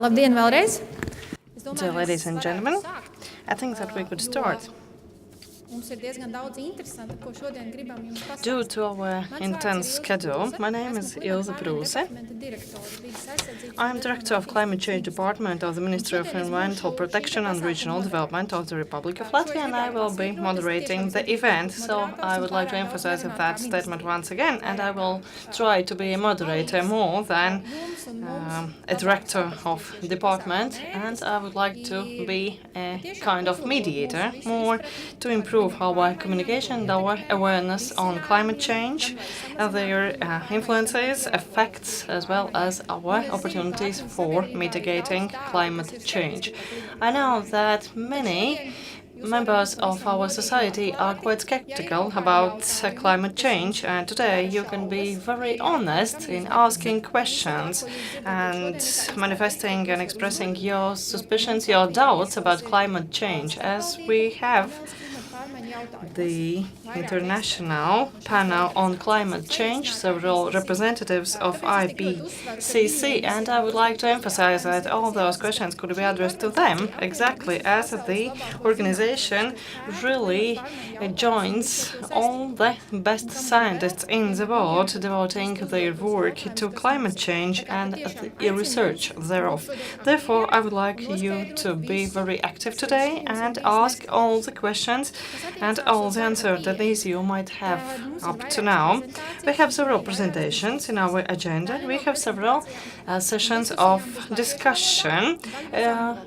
Labdien vēlreiz! So, ladies and gentlemen, I think that we could start. Due to our intense schedule, my name is Ilze Bruse. I'm Director of Climate Change Department of the Ministry of Environmental Protection and Regional Development of the Republic of Latvia, and I will be moderating the event. So I would like to emphasize that statement once again, and I will try to be a moderator more than a director of department, and I would like to be a kind of mediator, more to improve our communication and our awareness on climate change, their influences, effects, as well as our opportunities for mitigating climate change. I know that many members of our society are quite skeptical about climate change, and today you can be very honest in asking questions and manifesting and expressing your suspicions, your doubts about climate change, as we have the International Panel on Climate Change, several representatives of IPCC, and I would like to emphasize that all those questions could be addressed to them, exactly as the organization really joins all the best scientists in the world, devoting their work to climate change and the research thereof. Therefore, I would like you to be very active today and ask all the questions and all the uncertainties you might have up to now. We have several presentations in our agenda. We have several sessions of discussion.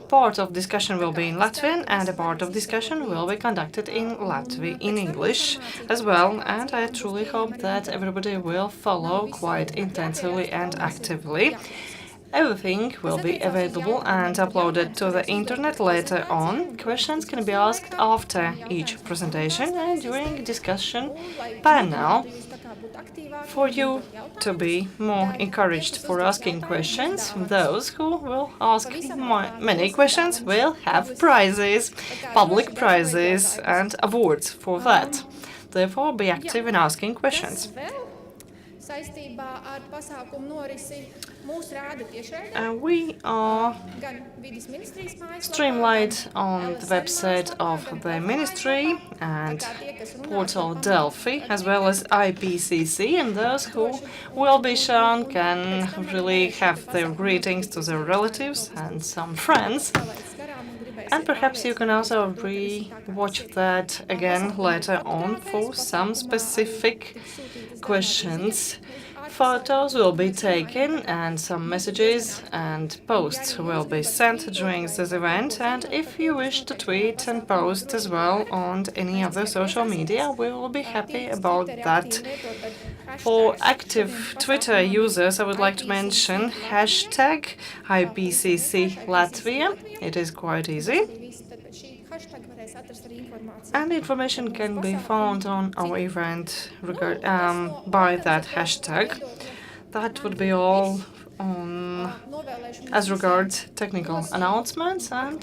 Part of discussion will be in Latvian, and a part of discussion will be conducted in Latvian, in English as well. And I truly hope that everybody will follow quite intensively and actively. Everything will be available and uploaded to the internet later on. Questions can be asked after each presentation and during discussion panel. For you to be more encouraged for asking questions, those who will ask many questions will have prizes, public prizes and awards for that. Therefore, be active in asking questions. We are streamlined on the website of the Ministry and portal Delphi, as well as IPCC, and those who will be shown can really have their greetings to their relatives and some friends. And perhaps you can also re-watch that again later on for some specific questions. Photos will be taken and some messages and posts will be sent during this event. And if you wish to tweet and post as well on any other social media, we will be happy about that. For active Twitter users, I would like to mention hashtag IPCC Latvia. It is quite easy. And information can be found on our event by that hashtag. That would be all as regards technical announcements. And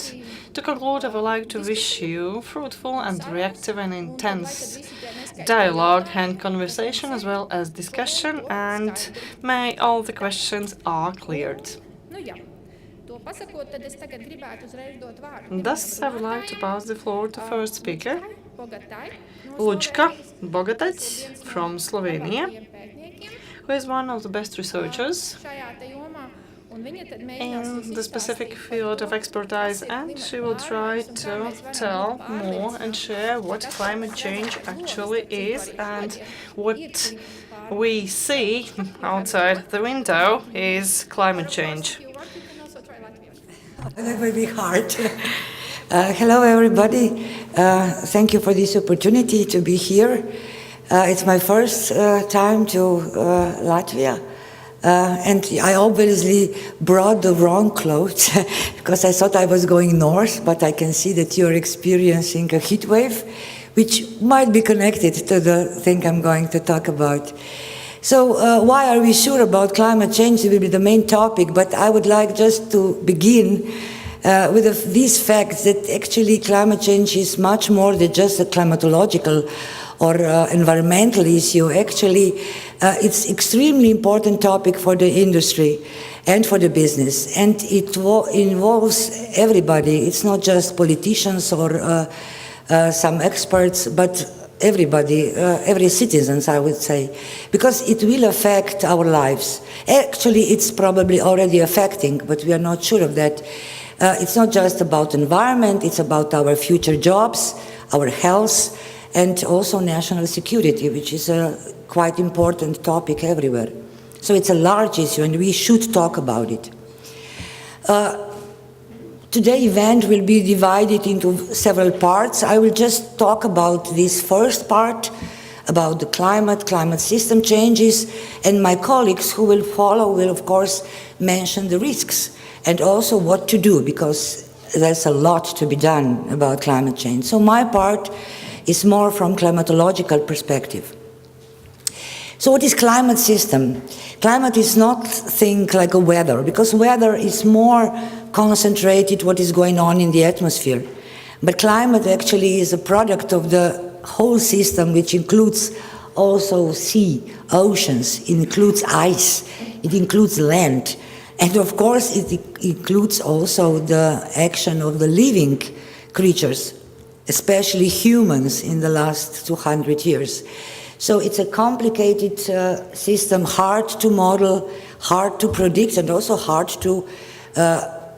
to conclude, I would like to wish you fruitful and reactive and intense dialogue and conversation, as well as discussion, and may all the questions are cleared. Thus, I would like to pass the floor to first speaker, Lučka Bogatec from Slovenia, who is one of the best researchers in the specific field of expertise, and she will try to tell more and share what climate change actually is, and what we see outside the window is climate change. That will be hard. Hello, everybody. Thank you for this opportunity to be here. It's my first time to Latvia. And I obviously brought the wrong clothes because I thought I was going north, but I can see that you're experiencing a heat wave, which might be connected to the thing I'm going to talk about. So why are we sure about climate change? It will be the main topic, but I would like just to begin with these facts that actually climate change is much more than just a climatological or environmental issue. Actually, it's extremely important topic for the industry and for the business, and it involves everybody. It's not just politicians or some experts, but everybody, every citizens, I would say, because it will affect our lives. Actually, it's probably already affecting, but we are not sure of that. It's not just about environment, it's about our future jobs, our health, and also national security, which is a quite important topic everywhere. So it's a large issue, and we should talk about it. Today's event will be divided into several parts. I will just talk about this first part, about the climate system changes, and my colleagues who will follow will, of course, mention the risks and also what to do, because there's a lot to be done about climate change. So my part is more from climatological perspective. So what is climate system? Climate is not thing like a weather, because weather is more concentrated what is going on in the atmosphere. But climate actually is a product of the whole system, which includes also sea, oceans, it includes ice, it includes land, and of course it includes also the action of the living creatures, especially humans in the last 200 years. So it's a complicated system, hard to model, hard to predict, and also hard to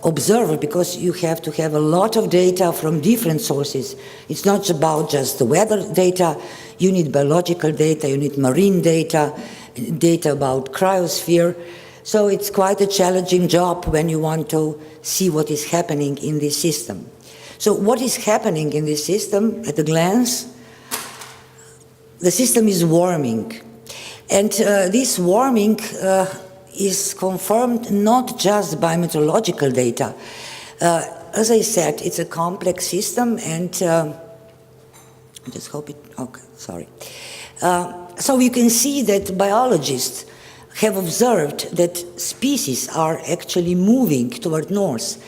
observe, because you have to have a lot of data from different sources. It's not about just the weather data, you need biological data, you need marine data, data about cryosphere. So it's quite a challenging job when you want to see what is happening in this system. So what is happening in this system at a glance? The system is warming, and this warming is confirmed not just by meteorological data. As I said, it's a complex system, and I just hope it, okay, sorry. So you can see that biologists have observed that species are actually moving toward north.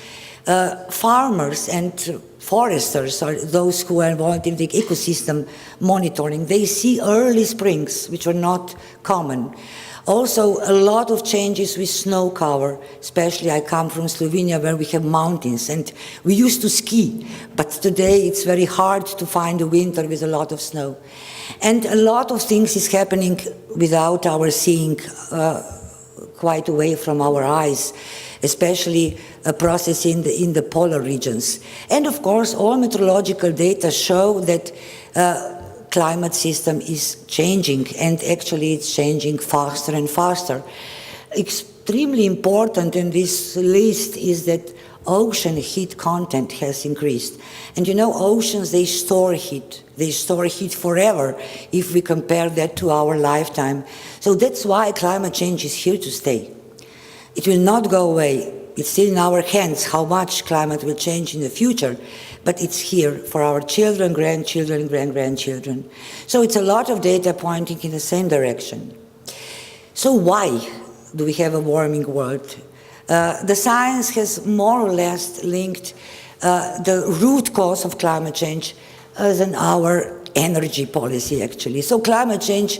Farmers and foresters are those who are involved in the ecosystem monitoring. They see early springs, which are not common. Also, a lot of changes with snow cover, especially I come from Slovenia where we have mountains, and we used to ski, but today it's very hard to find a winter with a lot of snow. And a lot of things is happening without our seeing quite away from our eyes, especially a process in the polar regions. And of course, all meteorological data show that climate system is changing, and actually it's changing faster and faster. Extremely important in this list is that ocean heat content has increased. And you know, oceans, they store heat. They store heat forever if we compare that to our lifetime. So that's why climate change is here to stay. It will not go away. It's still in our hands how much climate will change in the future, but it's here for our children, grandchildren, great-grandchildren. So it's a lot of data pointing in the same direction. So why do we have a warming world? The science has more or less linked the root cause of climate change as in our energy policy, actually. So climate change,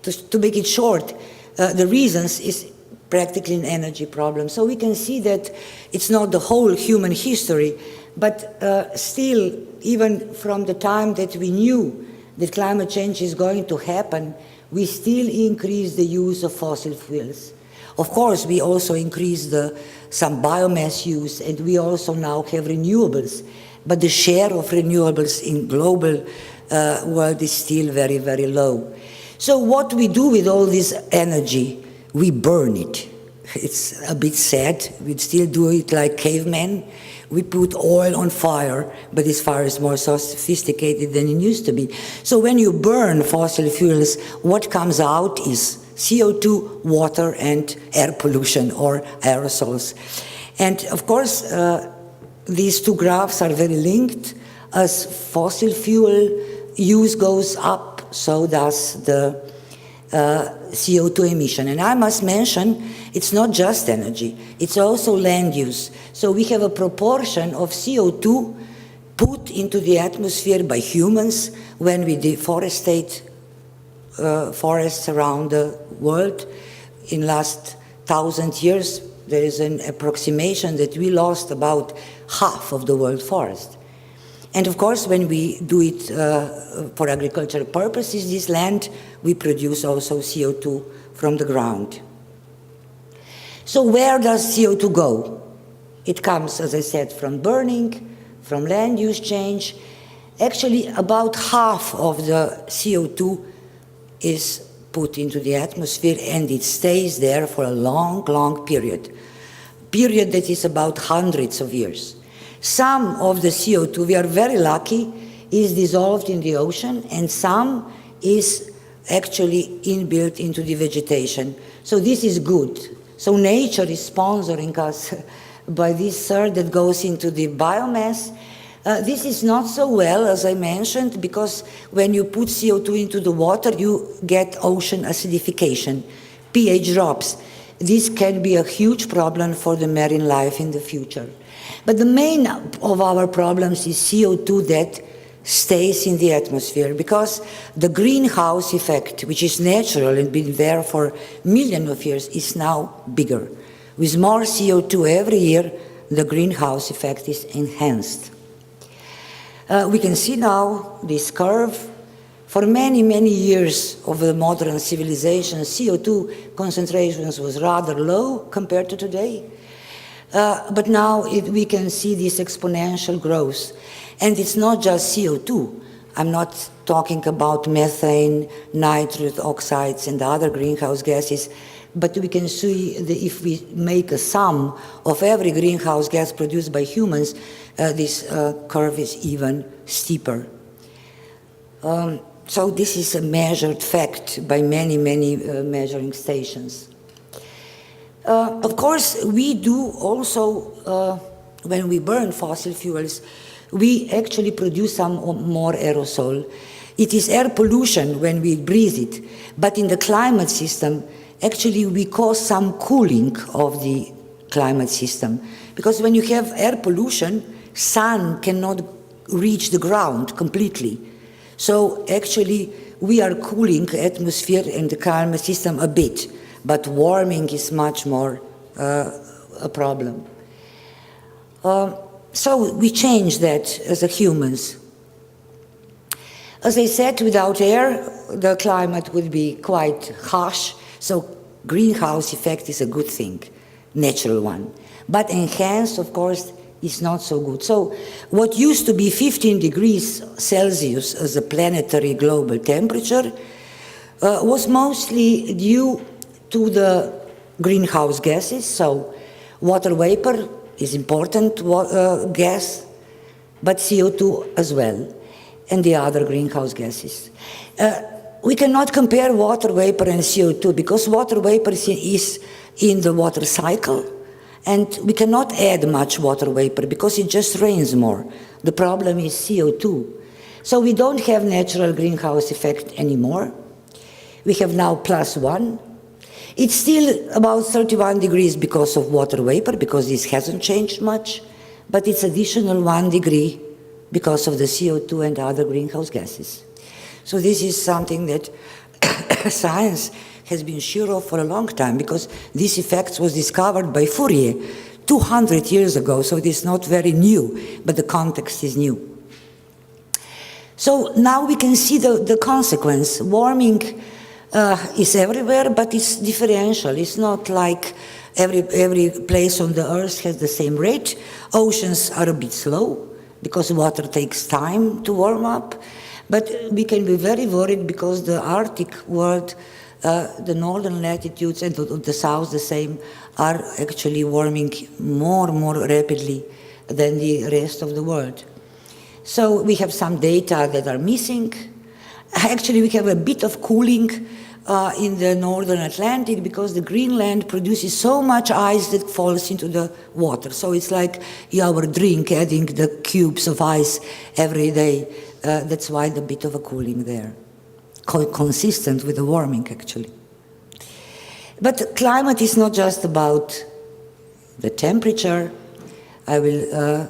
to make it short, the reasons is practically an energy problem. So we can see that it's not the whole human history, but still, even from the time that we knew that climate change is going to happen, we still increase the use of fossil fuels. Of course, we also increase some biomass use, and we also now have renewables, but the share of renewables in global world is still very, very low. So what we do with all this energy? We burn it. It's a bit sad. We still do it like cavemen. We put oil on fire, but this fire is more sophisticated than it used to be. So when you burn fossil fuels, what comes out is CO2, water, and air pollution, or aerosols. And of course, these two graphs are very linked. As fossil fuel use goes up, so does the CO2 emission. And I must mention it's not just energy, it's also land use. So we have a proportion of CO2 put into the atmosphere by humans when we deforestate forests around the world. In last 1,000 years, there is an approximation that we lost about half of the world forest. And of course, when we do it for agricultural purposes, this land, we produce also CO2 from the ground. So where does CO2 go? It comes, as I said, from burning, from land use change. Actually, about half of the CO2 is put into the atmosphere, and it stays there for a long, long period that is about hundreds of years. Some of the CO2, we are very lucky, is dissolved in the ocean, and some is actually inbuilt into the vegetation. So this is good. So nature is sponsoring us by this third that goes into the biomass. This is not so well, as I mentioned, because when you put CO2 into the water, you get ocean acidification, pH drops. This can be a huge problem for the marine life in the future. But the main of our problems is CO2 that stays in the atmosphere, because the greenhouse effect, which is natural and been there for millions of years, is now bigger. With more CO2 every year, the greenhouse effect is enhanced. We can see now this curve. For many, many years of the modern civilization, CO2 concentrations was rather low compared to today. But now we can see this exponential growth. And it's not just CO2. I'm not talking about methane, nitrous oxides, and other greenhouse gases, but we can see that if we make a sum of every greenhouse gas produced by humans, this curve is even steeper. So this is a measured fact by many, many measuring stations. Of course, we do also, when we burn fossil fuels, we actually produce some more aerosol. It is air pollution when we breathe it, but in the climate system, actually we cause some cooling of the climate system. Because when you have air pollution, sun cannot reach the ground completely. So actually, we are cooling the atmosphere and the climate system a bit, but warming is much more a problem. So we change that as humans. As I said, without air, the climate would be quite harsh, so greenhouse effect is a good thing, natural one. But enhanced, of course, is not so good. So what used to be 15 degrees Celsius as a planetary global temperature was mostly due to the greenhouse gases. So water vapor is important gas, but CO2 as well, and the other greenhouse gases. We cannot compare water vapor and CO2 because water vapor is in the water cycle. And we cannot add much water vapor because it just rains more. The problem is CO2. So we don't have natural greenhouse effect anymore. We have now +1. It's still about 31 degrees because of water vapor, because this hasn't changed much, but it's additional 1 degree because of the CO2 and other greenhouse gases. So this is something that science has been sure of for a long time, because this effect was discovered by Fourier 200 years ago, so it is not very new, but the context is new. So now we can see the consequence. Warming is everywhere, but it's differential. It's not like every place on the earth has the same rate. Oceans are a bit slow, because water takes time to warm up, but we can be very worried because the Arctic world, the northern latitudes and the south the same, are actually warming more rapidly than the rest of the world. So we have some data that are missing. Actually, we have a bit of cooling in the northern Atlantic because the Greenland produces so much ice that falls into the water. So it's like our drink, adding the cubes of ice every day. That's why the bit of a cooling there. Consistent with the warming, actually. But climate is not just about the temperature. I will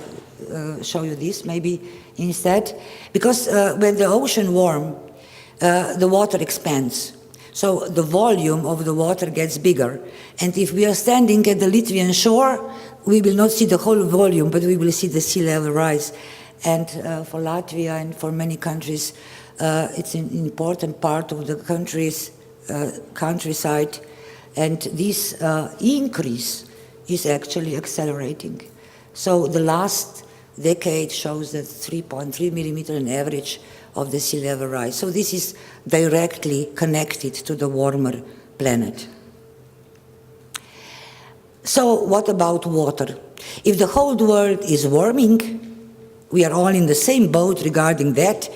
show you this maybe instead, because when the ocean warms, the water expands. So the volume of the water gets bigger. And if we are standing at the Latvian shore, we will not see the whole volume, but we will see the sea level rise. And for Latvia and for many countries, it's an important part of the country's countryside. And this increase is actually accelerating. So the last decade shows that 3.3 millimeter on average of the sea level rise. So this is directly connected to the warmer planet. So what about water? If the whole world is warming, we are all in the same boat regarding that.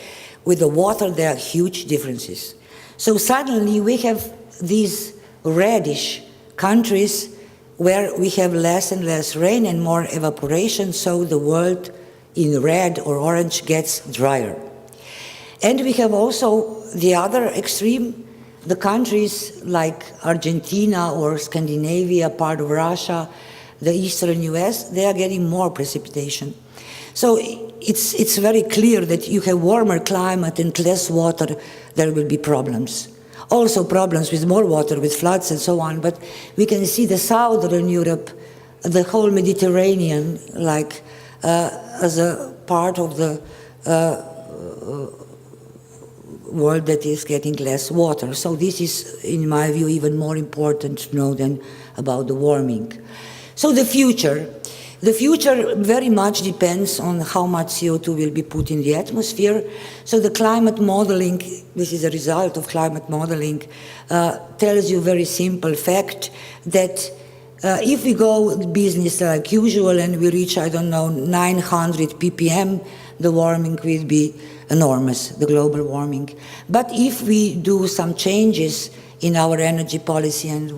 With the water, there are huge differences. So suddenly we have these reddish countries where we have less and less rain and more evaporation, so the world in red or orange gets drier. And we have also the other extreme, the countries like Argentina or Scandinavia, part of Russia, the eastern US, they are getting more precipitation. So it's very clear that you have warmer climate and less water, there will be problems. Also problems with more water, with floods and so on, but we can see the southern Europe, the whole Mediterranean, like as a part of the world that is getting less water. So this is, in my view, even more important to know than about the warming. So the future very much depends on how much CO2 will be put in the atmosphere. So the climate modeling, this is a result of climate modeling, tells you a very simple fact that if we go business like usual and we reach, I don't know, 900 ppm, the warming will be enormous, the global warming. But if we do some changes in our energy policy and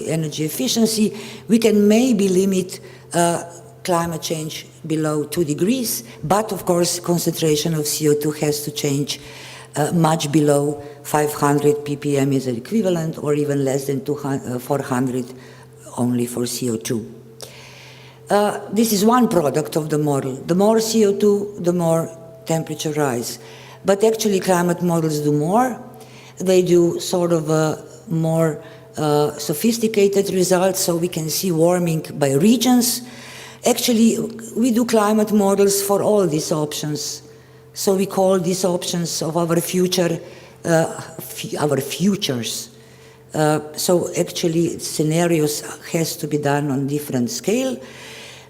energy efficiency, we can maybe limit climate change below 2 degrees, but of course concentration of CO2 has to change much below 500 ppm is equivalent, or even less than 400 only for CO2. This is one product of the model. The more CO2, the more temperature rise. But actually climate models do more. They do sort of more sophisticated results, so we can see warming by regions. Actually, we do climate models for all these options. So we call these options of our future, our futures. So actually, scenarios has to be done on different scale.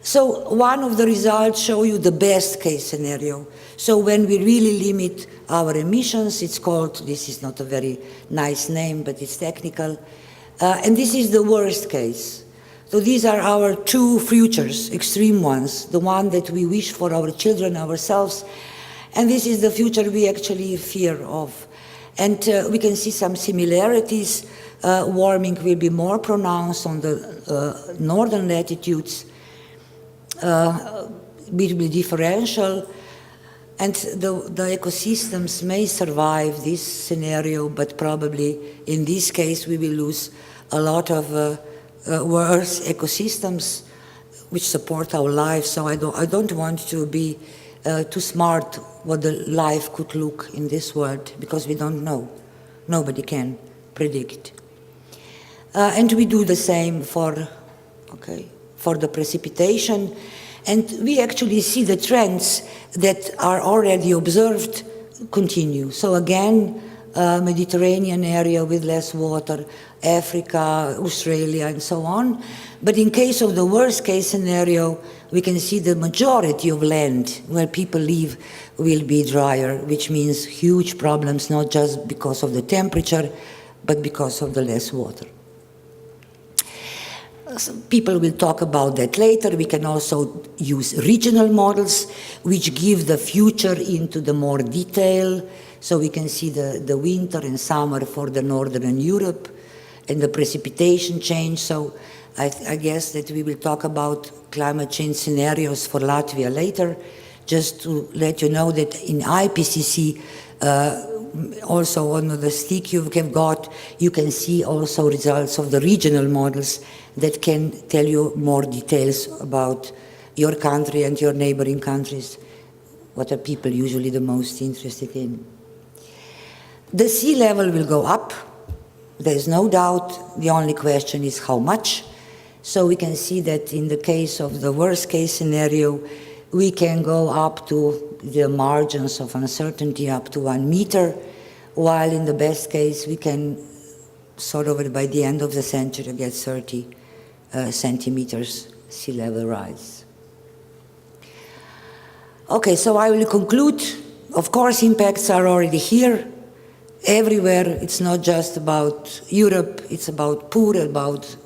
So one of the results show you the best case scenario. So when we really limit our emissions, it's called, this is not a very nice name, but it's technical, and this is the worst case. So these are our two futures, extreme ones, the one that we wish for our children, ourselves, and this is the future we actually fear of. And we can see some similarities. Warming will be more pronounced on the northern latitudes. It will be differential, and the ecosystems may survive this scenario, but probably in this case we will lose a lot of worse ecosystems which support our lives. So I don't want to be too smart what the life could look in this world, because we don't know. Nobody can predict. And we do the same for the precipitation. And we actually see the trends that are already observed continue. So again, Mediterranean area with less water, Africa, Australia, and so on. But in case of the worst case scenario, we can see the majority of land where people live will be drier, which means huge problems, not just because of the temperature, but because of the less water. So people will talk about that later. We can also use regional models, which give the future into the more detail. So we can see the winter and summer for the Northern Europe and the precipitation change. So I guess that we will talk about climate change scenarios for Latvia later. Just to let you know that in IPCC, also on the stick you have got, you can see also results of the regional models that can tell you more details about your country and your neighboring countries, what are people usually the most interested in. The sea level will go up. There is no doubt. The only question is how much. So we can see that in the case of the worst case scenario, we can go up to the margins of uncertainty up to 1 meter, while in the best case we can sort of by the end of the century get 30 centimeters sea level rise. Okay, so I will conclude. Of course, impacts are already here. Everywhere. It's not just about Europe, it's about poor, about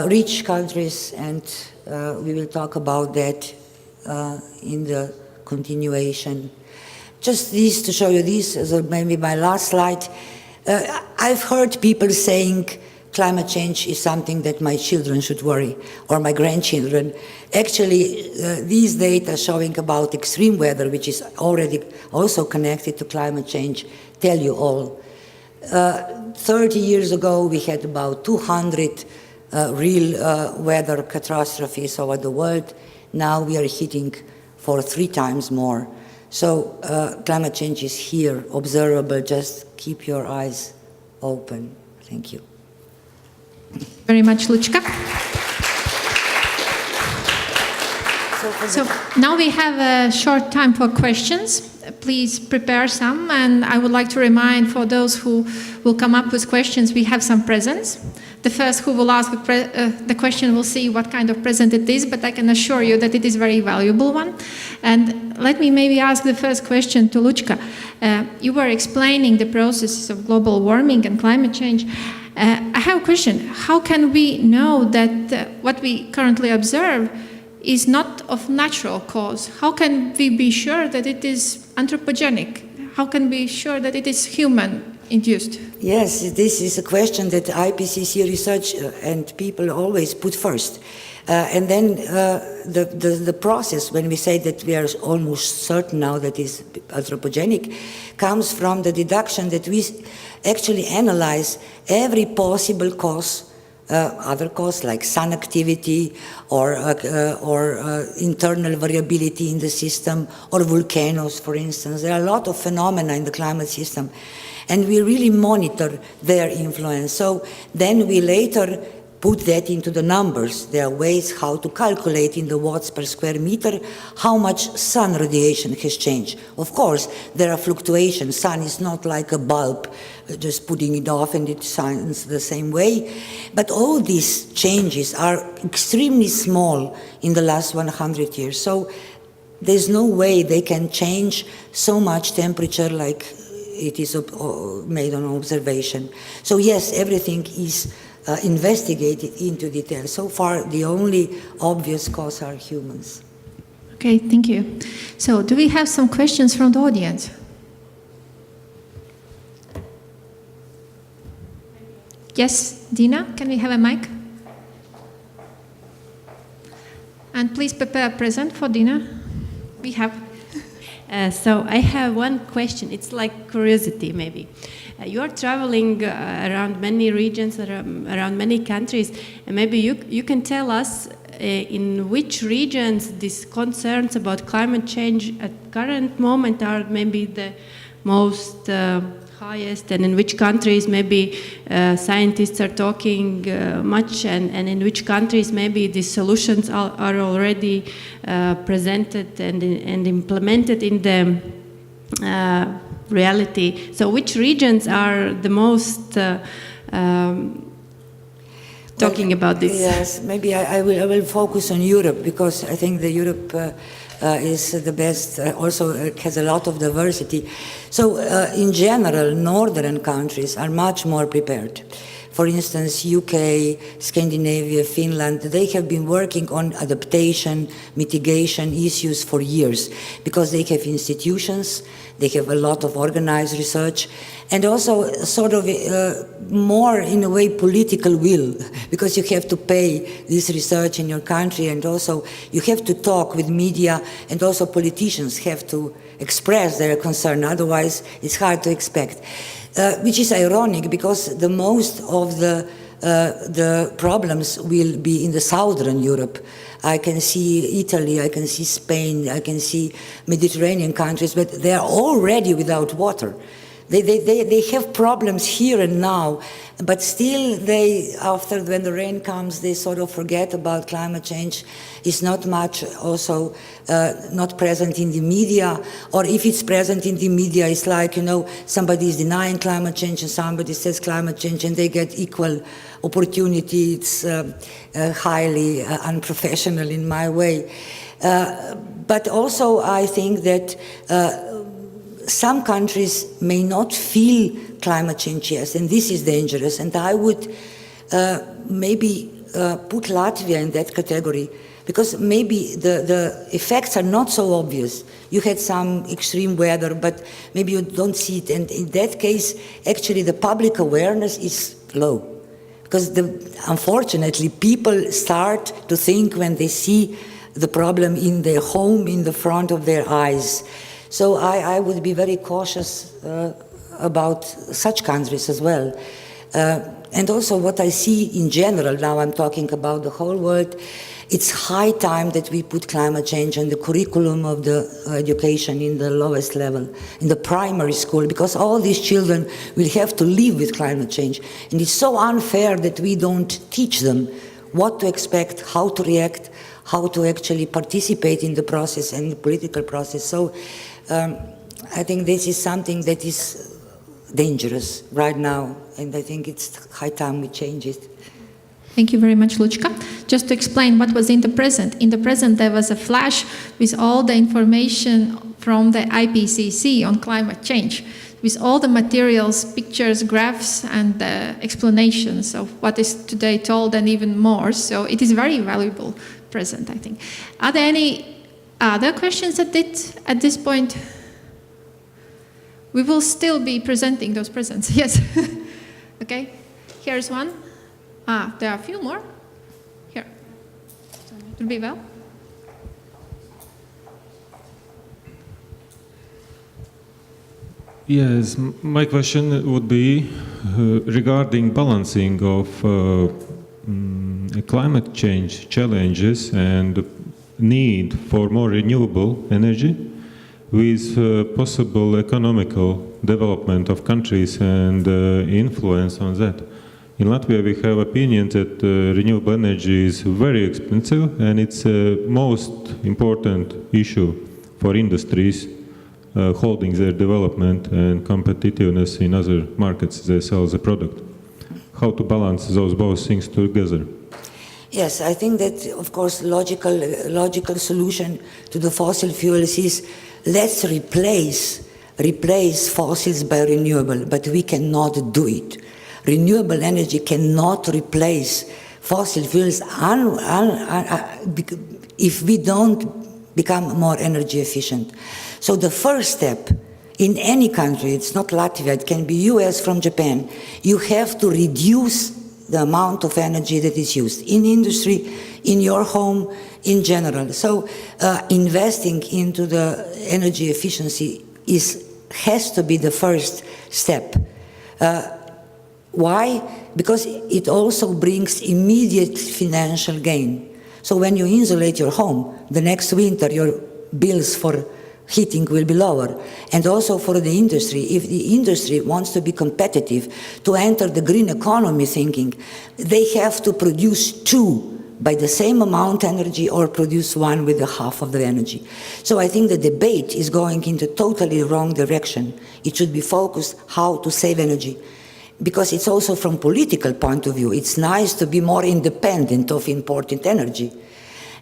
rich countries, and we will talk about that in the continuation. Just this to show you this as maybe my last slide. I've heard people saying climate change is something that my children should worry, or my grandchildren. Actually, these data showing about extreme weather, which is already also connected to climate change, tell you all. 30 years ago, we had about 200 real weather catastrophes over the world. Now we are hitting for 3 times more. So climate change is here, observable. Just keep your eyes open. Thank you. Very much, Lučka. So now we have a short time for questions. Please prepare some, and I would like to remind for those who will come up with questions, we have some presents. The first who will ask the question will see what kind of present it is, but I can assure you that it is a very valuable one. And let me maybe ask the first question to Lučka. You were explaining the processes of global warming and climate change. I have a question. How can we know that what we currently observe is not of natural cause? How can we be sure that it is anthropogenic? How can we be sure that it is human-induced? Yes, this is a question that IPCC research and people always put first. And then the process, when we say that we are almost certain now that it's anthropogenic, comes from the deduction that we actually analyze every possible cause, other cause like sun activity or internal variability in the system, or volcanoes, for instance. There are a lot of phenomena in the climate system, and we really monitor their influence. So then we later put that into the numbers. There are ways how to calculate in the watts per square meter how much sun radiation has changed. Of course, there are fluctuations. Sun is not like a bulb, just putting it off and it shines the same way. But all these changes are extremely small in the last 100 years. So there's no way they can change so much temperature like it is made on observation. So yes, everything is investigated into detail. So far, the only obvious cause are humans. Okay, thank you. So, do we have some questions from the audience? Yes, Dina, can we have a mic? And please prepare a present for Dina. We have. So I have one question. It's like curiosity, maybe. You are traveling around many regions, around many countries, and maybe you can tell us in which regions these concerns about climate change at current moment are maybe the most highest, and in which countries maybe scientists are talking much, and in which countries maybe these solutions are already presented and implemented in the reality. So which regions are the most talking about this? Yes, maybe I will focus on Europe, because I think the Europe is the best, also has a lot of diversity. So in general, northern countries are much more prepared. For instance, UK, Scandinavia, Finland, they have been working on adaptation, mitigation issues for years because they have institutions, they have a lot of organized research, and also sort of more, in a way, political will, because you have to pay this research in your country, and also you have to talk with media, and also politicians have to express their concern, otherwise it's hard to expect. Which is ironic, because the most of the problems will be in the southern Europe. I can see Italy, I can see Spain, I can see Mediterranean countries, but they are already without water. They have problems here and now, but still after when the rain comes, they sort of forget about climate change. It's not much also not present in the media, or if it's present in the media, it's like, somebody is denying climate change and somebody says climate change and they get equal opportunity. It's highly unprofessional in my way. But also I think that some countries may not feel climate change yet, and this is dangerous. And I would maybe put Latvia in that category, because maybe the effects are not so obvious. You had some extreme weather, but maybe you don't see it. And in that case, actually, the public awareness is low. Because unfortunately, people start to think when they see the problem in their home, in the front of their eyes. So I would be very cautious about such countries as well. And also what I see in general, now I'm talking about the whole world, it's high time that we put climate change in the curriculum of the education in the lowest level, in the primary school, because all these children will have to live with climate change. And it's so unfair that we don't teach them what to expect, how to react, how to actually participate in the process and the political process. So I think this is something that is dangerous right now, and I think it's high time we change it. Thank you very much, Luchka. Just to explain what was in the present. In the present, there was a flash with all the information from the IPCC on climate change, with all the materials, pictures, graphs, and explanations of what is today told and even more. So it is very valuable present, I think. Are there any other questions at this point? We will still be presenting those presents, yes. Okay, here's one. There are a few more. Here. It will be well. Yes, my question would be regarding balancing of climate change challenges and need for more renewable energy with possible economical development of countries and influence on that. In Latvia, we have opinion that renewable energy is very expensive, and it's the most important issue for industries holding their development and competitiveness in other markets they sell the product. How to balance those both things together? Yes, I think that, of course, logical solution to the fossil fuels is let's replace fossils by renewable, but we cannot do it. Renewable energy cannot replace fossil fuels if we don't become more energy efficient. So the first step in any country, it's not Latvia, it can be US from Japan, you have to reduce the amount of energy that is used in industry, in your home, in general. So investing into the energy efficiency has to be the first step. Why? Because it also brings immediate financial gain. So when you insulate your home, the next winter your bills for heating will be lower. And also for the industry, if the industry wants to be competitive, to enter the green economy thinking, they have to produce two by the same amount energy or produce one with the half of the energy. So I think the debate is going in the totally wrong direction. It should be focused how to save energy. Because it's also from political point of view, it's nice to be more independent of imported energy.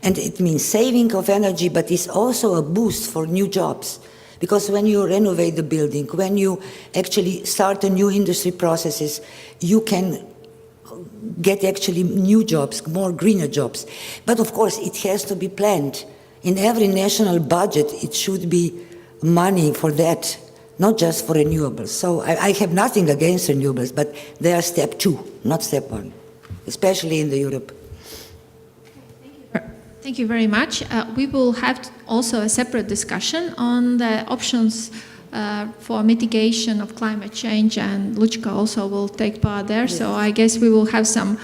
And it means saving of energy, but it's also a boost for new jobs. Because when you renovate the building, when you actually start a new industry processes, you can get actually new jobs, more greener jobs. But of course, it has to be planned. In every national budget, it should be money for that, not just for renewables. So I have nothing against renewables, but they are step 2, not step 1, especially in the Europe. Thank you very much. We will have also a separate discussion on the options for mitigation of climate change, and Lučka also will take part there. Yes. So I guess we will have some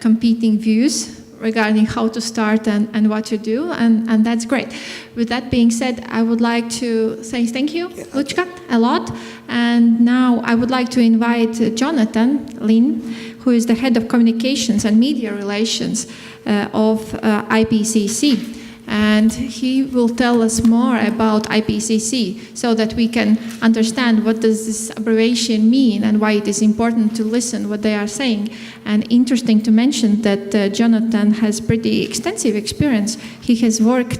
competing views regarding how to start and what to do, and that's great. With that being said, I would like to say thank you, Lučka, a lot. And now I would like to invite Jonathan Lin, who is the head of communications and media relations of IPCC. And he will tell us more about IPCC so that we can understand what does this abbreviation mean and why it is important to listen what they are saying. And interesting to mention that Jonathan has pretty extensive experience. He has worked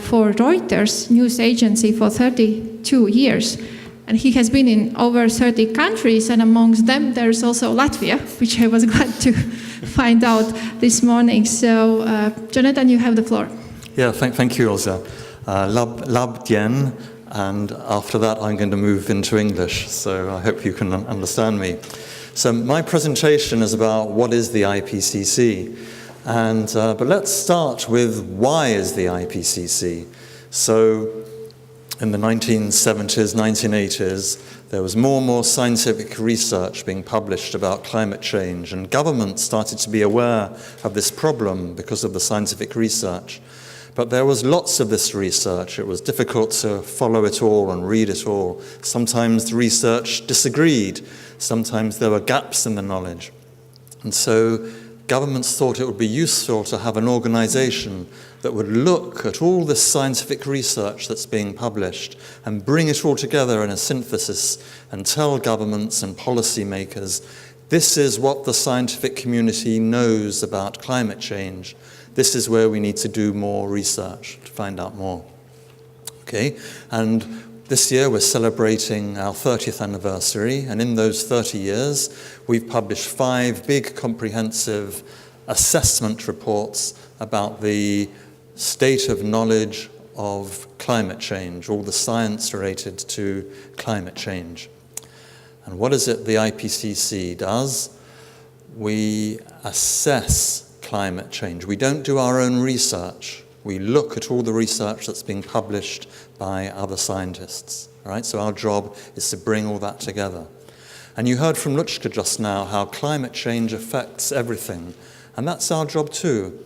for Reuters news agency for 32 years. And he has been in over 30 countries, and amongst them there's also Latvia, which I was glad to find out this morning. So, Jonathan, you have the floor. Yeah, thank you, Ilse. Labdien, and after that I'm going to move into English, so I hope you can understand me. So my presentation is about what is the IPCC, but let's start with why is the IPCC. So in the 1970s, 1980s, there was more and more scientific research being published about climate change, and governments started to be aware of this problem because of the scientific research. But there was lots of this research. It was difficult to follow it all and read it all. Sometimes the research disagreed. Sometimes there were gaps in the knowledge. And so governments thought it would be useful to have an organization that would look at all this scientific research that's being published and bring it all together in a synthesis and tell governments and policymakers, this is what the scientific community knows about climate change. This is where we need to do more research to find out more. Okay, and this year we're celebrating our 30th anniversary, and in those 30 years we've published 5 big comprehensive assessment reports about the state of knowledge of climate change, all the science related to climate change. And what is it the IPCC does? We assess climate change. We don't do our own research. We look at all the research that's being published by other scientists. All right? So our job is to bring all that together. And you heard from Lučka just now how climate change affects everything. And that's our job too.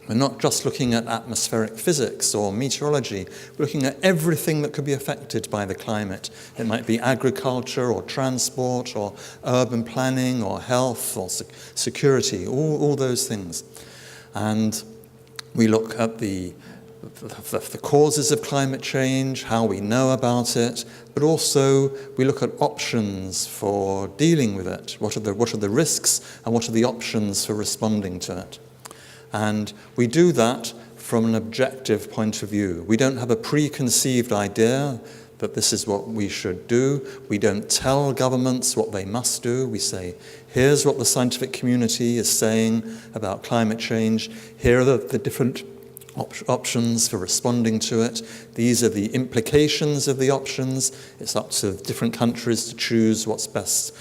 We're not just looking at atmospheric physics or meteorology. We're looking at everything that could be affected by the climate. It might be agriculture or transport or urban planning or health or security, all those things. And we look at the causes of climate change, how we know about it, but also we look at options for dealing with it. What are the risks and what are the options for responding to it? And we do that from an objective point of view. We don't have a preconceived idea that this is what we should do. We don't tell governments what they must do. We say, here's what the scientific community is saying about climate change. Here are the different options for responding to it. These are the implications of the options. It's up to different countries to choose what's best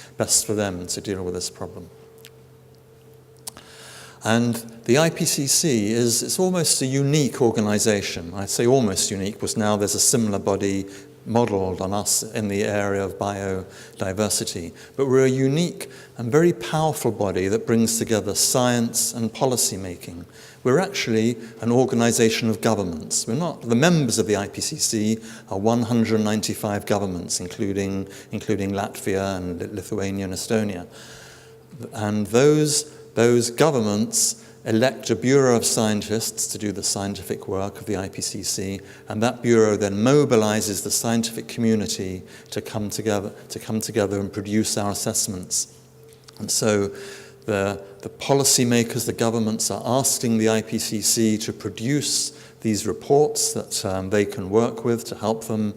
for them to deal with this problem. And the IPCC it's almost a unique organization. I say almost unique because now there's a similar body modeled on us in the area of biodiversity. But we're a unique and very powerful body that brings together science and policy making. We're actually an organization of governments. We're not, the members of the IPCC are 195 governments, including Latvia and Lithuania and Estonia. And those governments elect a Bureau of Scientists to do the scientific work of the IPCC, and that Bureau then mobilizes the scientific community to come together and produce our assessments. And so the policymakers, the governments are asking the IPCC to produce these reports that they can work with to help them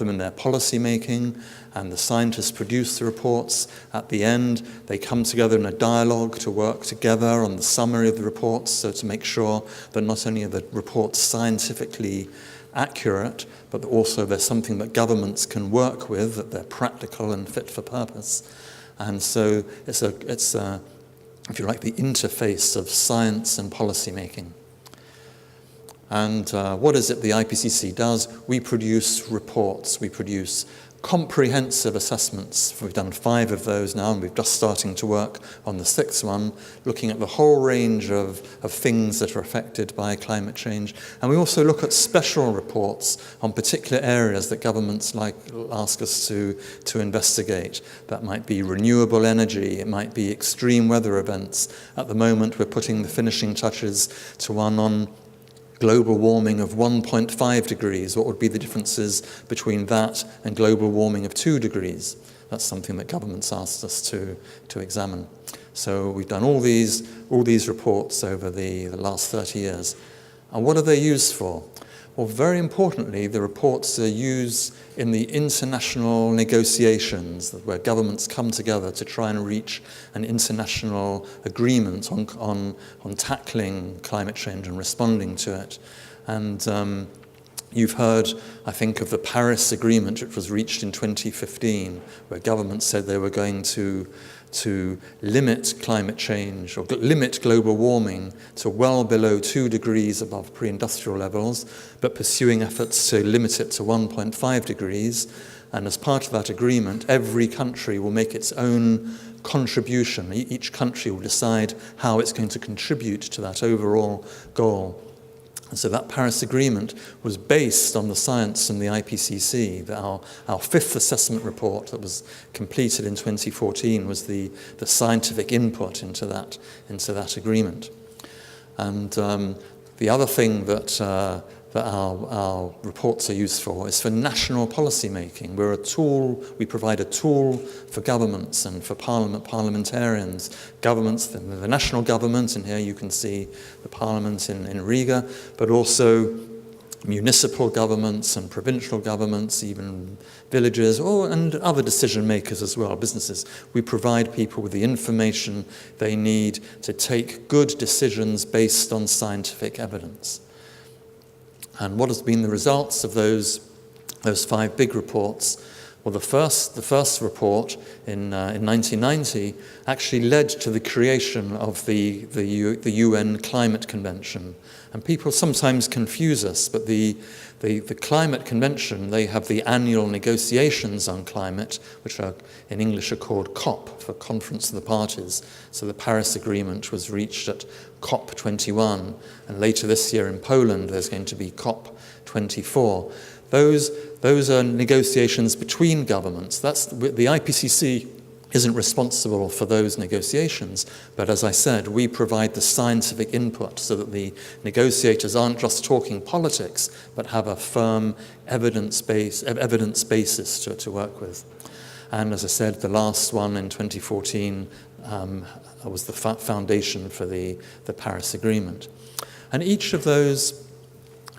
in their policy making, and the scientists produce the reports. At the end, they come together in a dialogue to work together on the summary of the reports, so to make sure that not only are the reports scientifically accurate, but also they're something that governments can work with, that they're practical and fit for purpose. And so it's if you like, the interface of science and policy making. And what is it the IPCC does? We produce reports. We produce comprehensive assessments. We've done 5 of those now, and we're just starting to work on the 6th one, looking at the whole range of things that are affected by climate change. And we also look at special reports on particular areas that governments ask us to investigate. That might be renewable energy, it might be extreme weather events. At the moment, we're putting the finishing touches to one on global warming of 1.5 degrees. What would be the differences between that and global warming of 2 degrees? That's something that governments asked us to examine. So we've done all these reports over the last 30 years. And what are they used for? Well, very importantly, the reports are used in the international negotiations where governments come together to try and reach an international agreement on tackling climate change and responding to it. And you've heard, I think, of the Paris Agreement, which was reached in 2015, where governments said they were going to limit climate change or limit global warming to well below 2 degrees above pre-industrial levels, but pursuing efforts to limit it to 1.5 degrees. And as part of that agreement, every country will make its own contribution. Each country will decide how it's going to contribute to that overall goal. And so that Paris Agreement was based on the science from the IPCC. Our 5th assessment report that was completed in 2014 was the scientific input into that agreement. And the other thing that our reports are used for is for national policy making. We're a tool, we provide a tool for governments and for parliamentarians, governments, the national government, and here you can see the parliament in Riga, but also municipal governments and provincial governments, even villages, and other decision makers as well, businesses. We provide people with the information they need to take good decisions based on scientific evidence. And what has been the results of those 5 big reports? Well, the first report in 1990 actually led to the creation of the UN Climate Convention. And people sometimes confuse us, but the Climate Convention, they have the annual negotiations on climate, which are in English are called COP, for Conference of the Parties. So the Paris Agreement was reached at COP 21, and later this year in Poland there's going to be COP 24. Those are negotiations between governments. The IPCC isn't responsible for those negotiations, but as I said, we provide the scientific input so that the negotiators aren't just talking politics, but have a firm evidence basis to work with. And as I said, the last one in 2014 was the foundation for the Paris Agreement. And each of those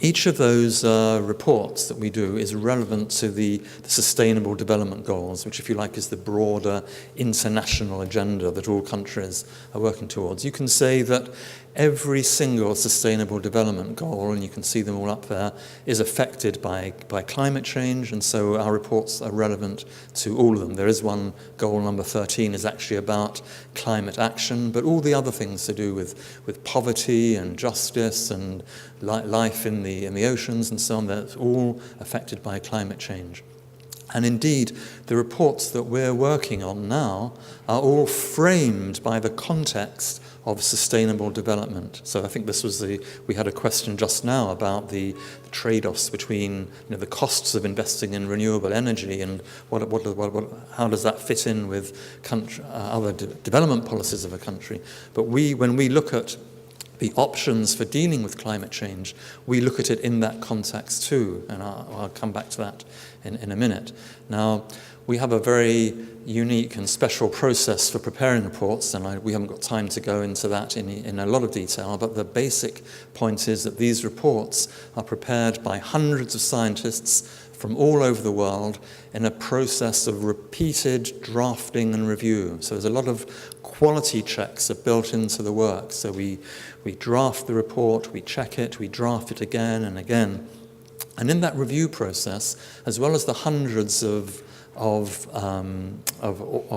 reports that we do is relevant to the Sustainable Development Goals, which, if you like, is the broader international agenda that all countries are working towards. You can say that every single Sustainable Development Goal, and you can see them all up there, is affected by climate change, and so our reports are relevant to all of them. There is one, goal number 13, is actually about climate action, but all the other things to do with poverty and justice and life in the oceans and so on, that's all affected by climate change. And indeed, the reports that we're working on now are all framed by the context of sustainable development. So I think this was we had a question just now about the trade-offs between the costs of investing in renewable energy and how does that fit in with other development policies of a country. But when we look at the options for dealing with climate change, we look at it in that context too, and I'll come back to that in a minute. Now, We have a very unique and special process for preparing reports, and we haven't got time to go into that in a lot of detail, but the basic point is that these reports are prepared by hundreds of scientists from all over the world in a process of repeated drafting and review. So there's a lot of quality checks are built into the work. So we draft the report, we check it, we draft it again and again. And in that review process, as well as the hundreds of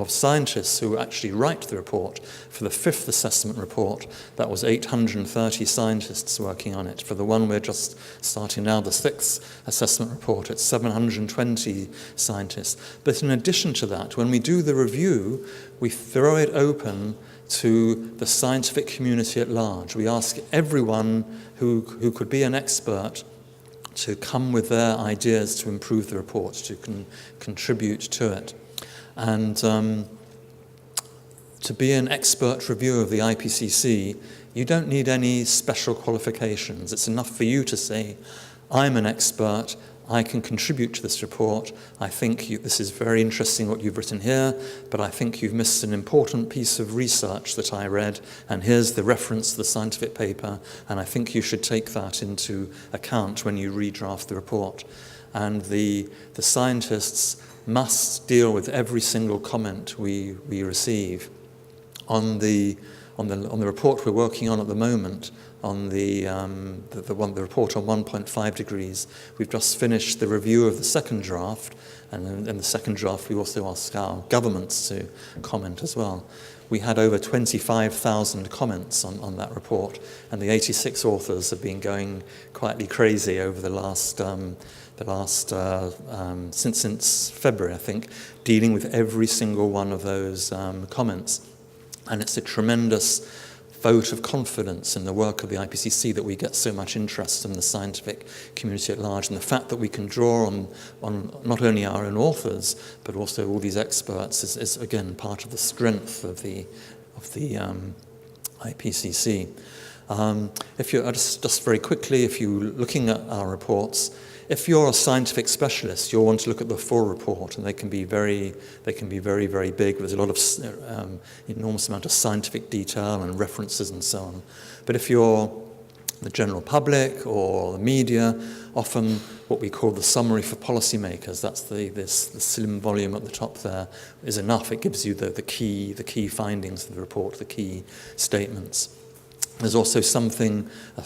scientists who actually write the report, for the 5th assessment report, that was 830 scientists working on it. For the one we're just starting now, the 6th assessment report, it's 720 scientists. But in addition to that, when we do the review, we throw it open to the scientific community at large. We ask everyone who could be an expert to come with their ideas to improve the report, to contribute to it. And to be an expert reviewer of the IPCC, you don't need any special qualifications. It's enough for you to say, I'm an expert, I can contribute to this report. I think this is very interesting what you've written here, but I think you've missed an important piece of research that I read, and here's the reference to the scientific paper, and I think you should take that into account when you redraft the report. And the scientists must deal with every single comment we receive. On the report we're working on at the moment, on the report on 1.5 degrees, we've just finished the review of the second draft, and in the second draft we also ask our governments to comment as well. We had over 25,000 comments on that report, and the 86 authors have been going quietly crazy over since February, I think, dealing with every single one of those comments. And it's a tremendous vote of confidence in the work of the IPCC that we get so much interest from the scientific community at large, and the fact that we can draw on not only our own authors but also all these experts is again part of the strength of the IPCC. If you're just very quickly, if you're looking at our reports, if you're a scientific specialist, you'll want to look at the full report, and they can be very, very big. There's a lot of enormous amount of scientific detail and references and so on. But if you're the general public or the media, often what we call the summary for policymakers, that's the slim volume at the top there, is enough. It gives you the key findings of the report, the key statements. There's also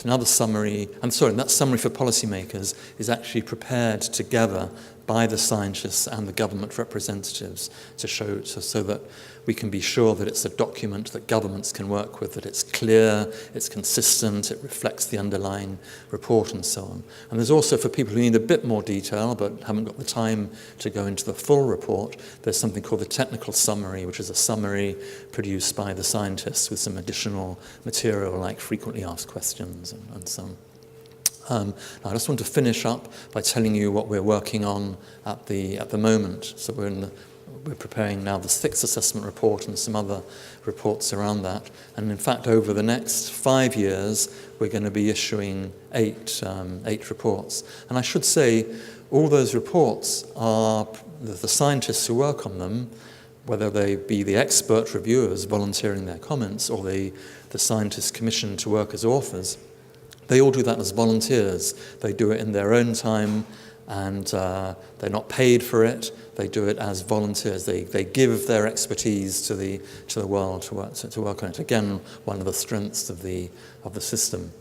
another summary, and that summary for policymakers is actually prepared together by the scientists and the government representatives so that we can be sure that it's a document that governments can work with, that it's clear, it's consistent, it reflects the underlying report and so on. And there's also, for people who need a bit more detail but haven't got the time to go into the full report, there's something called the technical summary, which is a summary produced by the scientists with some additional material like frequently asked questions and so on. I just want to finish up by telling you what we're working on at the moment. So we're preparing now the 6th assessment report and some other reports around that. And in fact, over the next 5 years, we're going to be issuing eight reports. And I should say, all those reports are the scientists who work on them, whether they be the expert reviewers volunteering their comments or the scientists commissioned to work as authors. They all do that as volunteers. They do it in their own time, and they're not paid for it. They do it as volunteers. They give their expertise to the world to work on it. Again, one of the strengths of the system.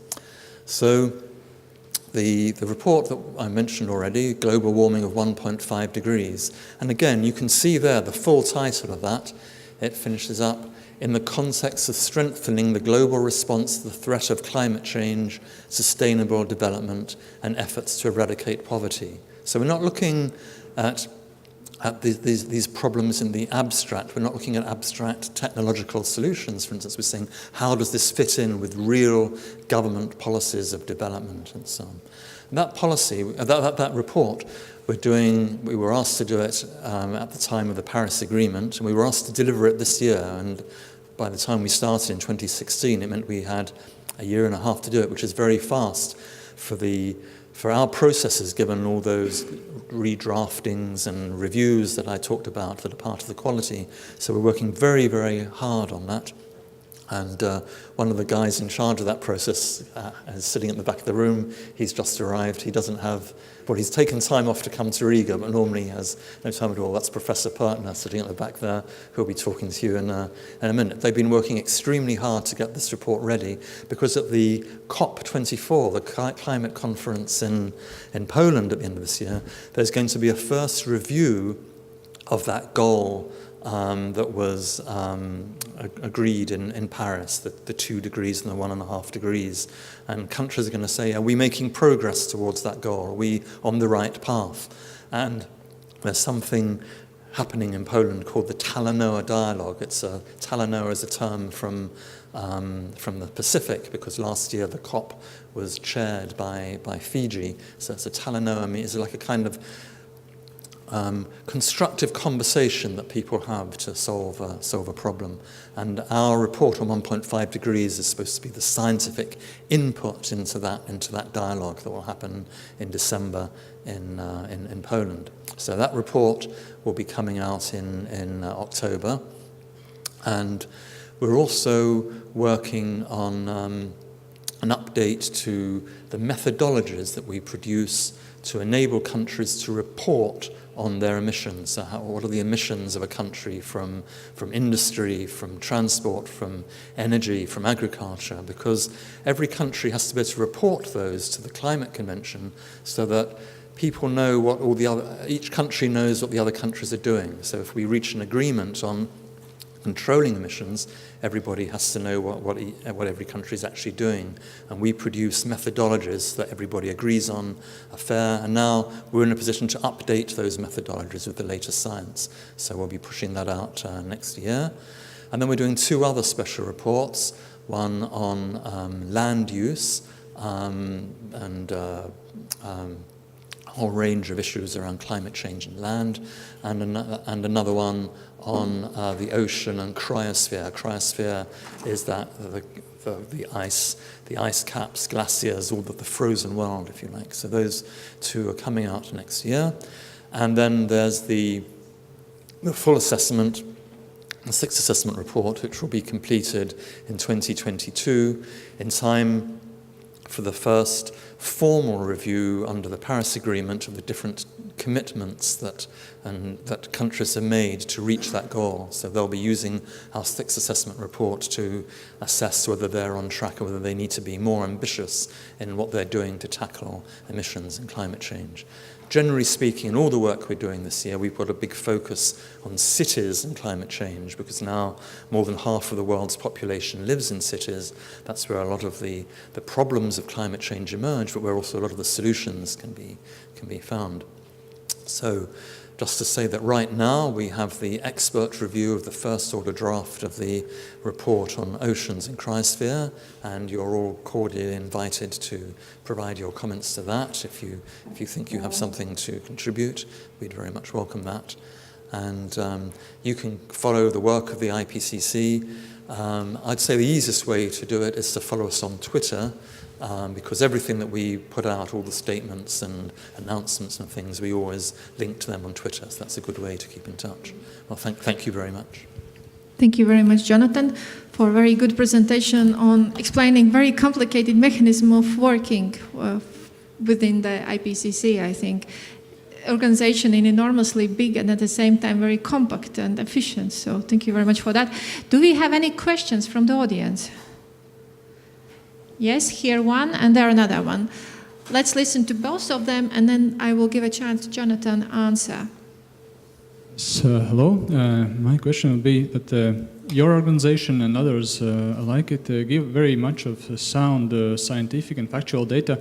So the report that I mentioned already, Global Warming of 1.5 degrees, and again you can see there the full title of that. It finishes up, in the context of strengthening the global response to the threat of climate change, sustainable development, and efforts to eradicate poverty. So we're not looking at these problems in the abstract. We're not looking at abstract technological solutions, for instance. We're saying, how does this fit in with real government policies of development and so on? And that policy, that report, we were asked to do it at the time of the Paris Agreement, and we were asked to deliver it this year. And by the time we started in 2016, it meant we had a year and a half to do it, which is very fast for for our processes, given all those redraftings and reviews that I talked about that are part of the quality. So we're working very, very hard on that. And one of the guys in charge of that process is sitting at the back of the room. He's just arrived. He doesn't have, well, he's taken time off to come to Riga, but normally he has no time at all. That's Professor Partner sitting at the back there, who'll be talking to you in a minute. They've been working extremely hard to get this report ready, because at the COP24, the climate conference in Poland at the end of this year, there's going to be a first review of that goal that was agreed in Paris, the 2 degrees and the 1.5 degrees. And countries are going to say, are we making progress towards that goal? Are we on the right path? And there's something happening in Poland called the Talanoa Dialogue. Talanoa is a term from the Pacific, because last year the COP was chaired by Fiji. So it's a Talanoa, it's like a kind of constructive conversation that people have to solve a problem. And our report on 1.5 degrees is supposed to be the scientific input into that dialogue that will happen in December in Poland. So that report will be coming out in October. And we're also working on an update to the methodologies that we produce to enable countries to report on their emissions. So what are the emissions of a country from industry, from transport, from energy, from agriculture? Because every country has to be able to report those to the Climate Convention, so that people know what each country knows what the other countries are doing. So if we reach an agreement on controlling emissions, everybody has to know what every country is actually doing. And we produce methodologies that everybody agrees on are fair. And now we're in a position to update those methodologies with the latest science. So we'll be pushing that out next year. And then we're doing 2 other special reports, one on land use and a whole range of issues around climate change and land, and another one on the ocean and cryosphere. Cryosphere is that the ice caps, glaciers, all of the frozen world, if you like. So those 2 are coming out next year. And then there's the full assessment, the 6th assessment report, which will be completed in 2022, in time for the first formal review under the Paris Agreement of the different commitments that countries have made to reach that goal. So they'll be using our 6th assessment report to assess whether they're on track or whether they need to be more ambitious in what they're doing to tackle emissions and climate change. Generally speaking, in all the work we're doing this year, we've got a big focus on cities and climate change, because now more than half of the world's population lives in cities. That's where a lot of the problems of climate change emerge, but where also a lot of the solutions can be found. So just to say that right now we have the expert review of the first order draft of the report on oceans and cryosphere, and you're all cordially invited to provide your comments to that. If you think you have something to contribute, we'd very much welcome that. And you can follow the work of the IPCC. I'd say the easiest way to do it is to follow us on Twitter, because everything that we put out, all the statements and announcements and things, we always link to them on Twitter. So that's a good way to keep in touch. Well, thank you very much. Thank you very much, Jonathan, for a very good presentation on explaining very complicated mechanism of working within the IPCC, I think. Organization is enormously big and at the same time very compact and efficient. So thank you very much for that. Do we have any questions from the audience? Yes, here one, and there another one. Let's listen to both of them, and then I will give a chance to Jonathan to answer. So, hello. My question would be that your organization and others like it give very much of sound scientific and factual data,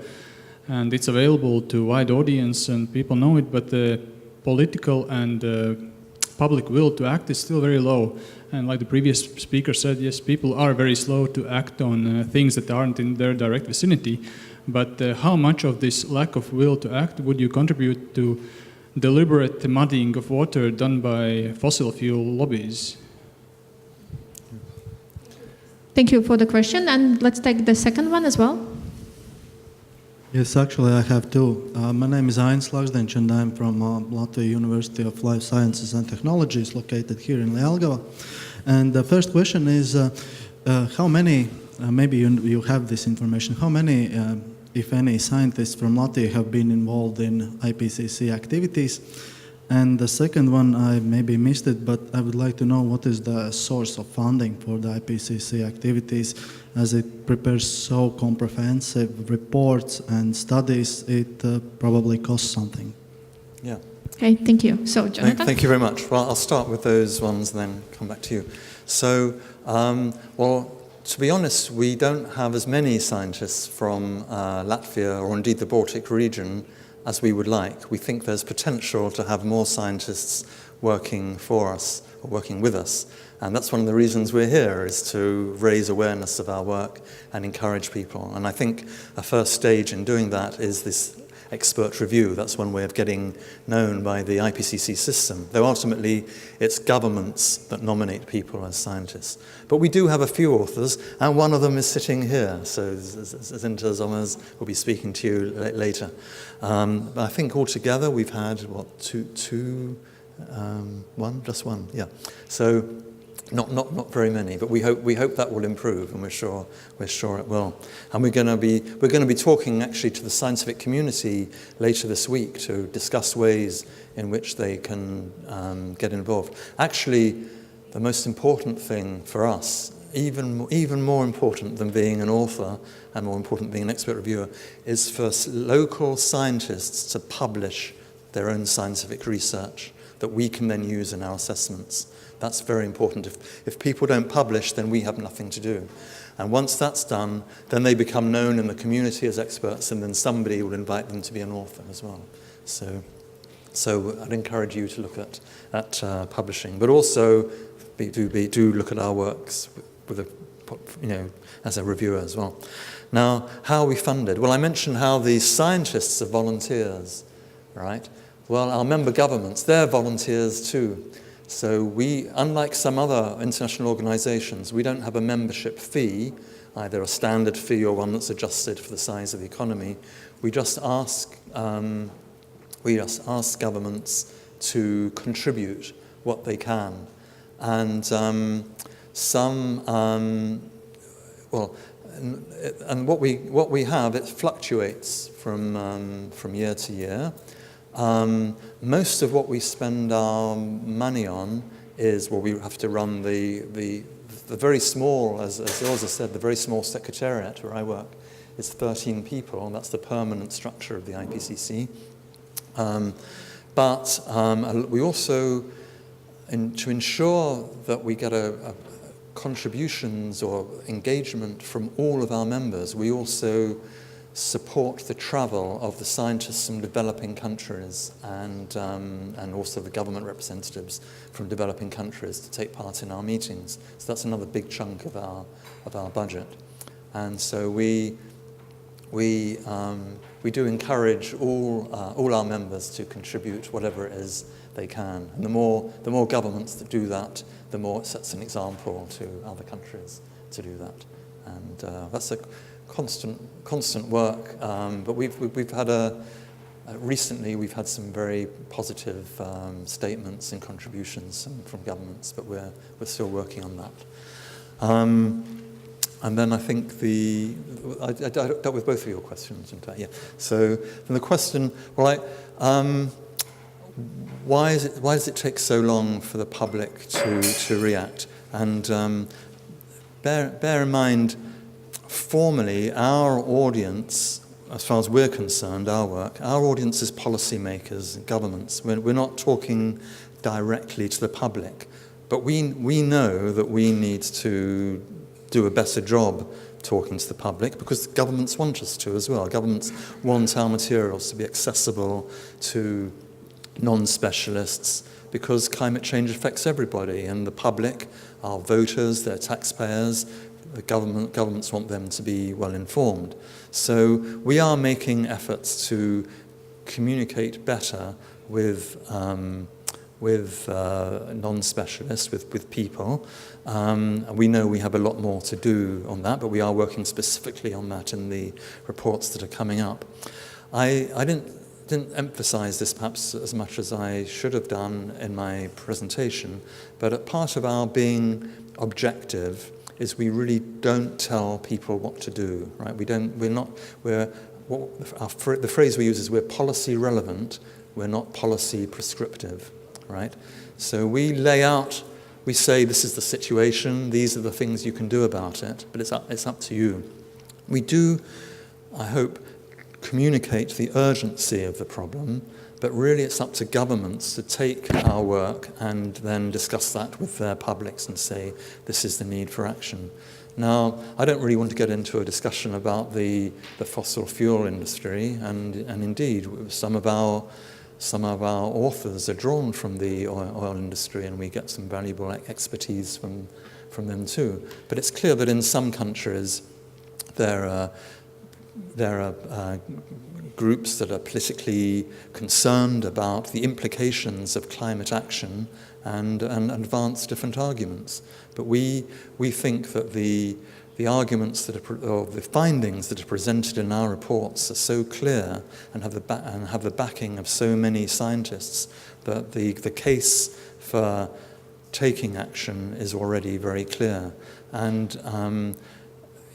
and it's available to a wide audience and people know it, but the political and public will to act is still very low. And like the previous speaker said, yes, people are very slow to act on things that aren't in their direct vicinity. But how much of this lack of will to act would you contribute to deliberate muddying of water done by fossil fuel lobbies? Thank you for the question, and let's take the second one as well. Yes, actually I have two. My name is Ains Laksdiņš and I'm from Latvia University of Life Sciences and Technologies located here in Jelgava. And the first question is how many, maybe you have this information, how many, if any, scientists from Latvia have been involved in IPCC activities? And the second one, I maybe missed it, but I would like to know what is the source of funding for the IPCC activities, as it prepares so comprehensive reports and studies, it probably costs something. Yeah. Okay, thank you. So, Jonathan? Thank you very much. Well, I'll start with those ones and then come back to you. So, well, to be honest, we don't have as many scientists from Latvia or indeed the Baltic region as we would like. We think there's potential to have more scientists working for us or working with us. And that's one of the reasons we're here, is to raise awareness of our work and encourage people. And I think a first stage in doing that is this expert review. That's one way of getting known by the IPCC system, though ultimately it's governments that nominate people as scientists. But we do have a few authors, and one of them is sitting here, so Zinta Zomers will be speaking to you later. But I think altogether we've had, what, just one, yeah. So not very many, but we hope that will improve, and we're sure it will. And we're going to be talking actually to the scientific community later this week to discuss ways in which they can get involved. Actually, the most important thing for us, even more important than being an author and more important than being an expert reviewer, is for local scientists to publish their own scientific research that we can then use in our assessments. That's very important. If people don't publish, then we have nothing to do. And once that's done, then they become known in the community as experts, and then somebody will invite them to be an author as well. So I'd encourage you to look at publishing, but also do look at our works as a reviewer as well. Now, how are we funded? Well, I mentioned how the scientists are volunteers, right? Well, our member governments, they're volunteers too. So we, unlike some other international organizations, we don't have a membership fee, either a standard fee or one that's adjusted for the size of the economy. We just ask governments to contribute what they can. And and what we have, it fluctuates from year to year. Most of what we spend our money on is, well, we have to run the very small, as Ilza said, the very small secretariat where I work is 13 people, and that's the permanent structure of the IPCC. But we also, to ensure that we get contributions or engagement from all of our members, we also support the travel of the scientists from developing countries and also the government representatives from developing countries to take part in our meetings. So that's another big chunk of our budget. And so we do encourage all our members to contribute whatever it is they can. And the more governments that do that, the more it sets an example to other countries to do that. And that's a constant work, but we've had recently we've had some very positive statements and contributions from governments, but we're still working on that. And then I think I dealt with both of your questions, in fact. Yeah. So then the question, well, why does it take so long for the public to react? And bear in mind, formally, our audience, as far as we're concerned, our audience is policymakers and governments. We're not talking directly to the public, but we know that we need to do a better job talking to the public because governments want us to as well. Governments want our materials to be accessible to non-specialists because climate change affects everybody, and the public, our voters, their taxpayers, the governments want them to be well informed. So we are making efforts to communicate better with with non-specialists, with people. We know we have a lot more to do on that, but we are working specifically on that in the reports that are coming up. I didn't emphasize this perhaps as much as I should have done in my presentation, but a part of our being objective is we really don't tell people what to do, right? The phrase we use is we're policy relevant, we're not policy prescriptive, right? So we lay out, we say this is the situation, these are the things you can do about it, but it's up to you. We do, I hope, communicate the urgency of the problem, but really it's up to governments to take our work and then discuss that with their publics and say, this is the need for action. Now, I don't really want to get into a discussion about the fossil fuel industry, and indeed, some of our authors are drawn from the oil industry, and we get some valuable expertise from them too. But it's clear that in some countries there are groups that are politically concerned about the implications of climate action and advance different arguments. But we think that the arguments or the findings that are presented in our reports are so clear and have the backing of so many scientists that the case for taking action is already very clear. And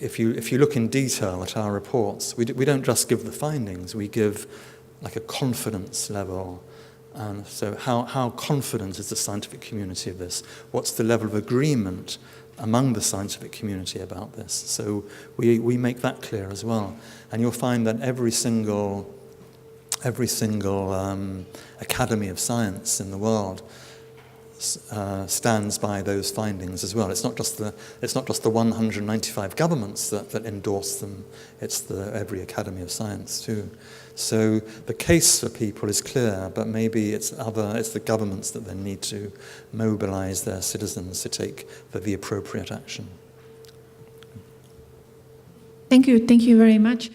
if you look in detail at our reports, we don't just give the findings, we give like a confidence level. And so how confident is the scientific community of this? What's the level of agreement among the scientific community about this? So we make that clear as well. And you'll find that every single academy of science in the world stands by those findings as well. It's not just the 195 governments that endorse them. It's every Academy of Science too. So the case for people is clear, but maybe it's the governments that then need to mobilize their citizens to take the appropriate action. Thank you very much.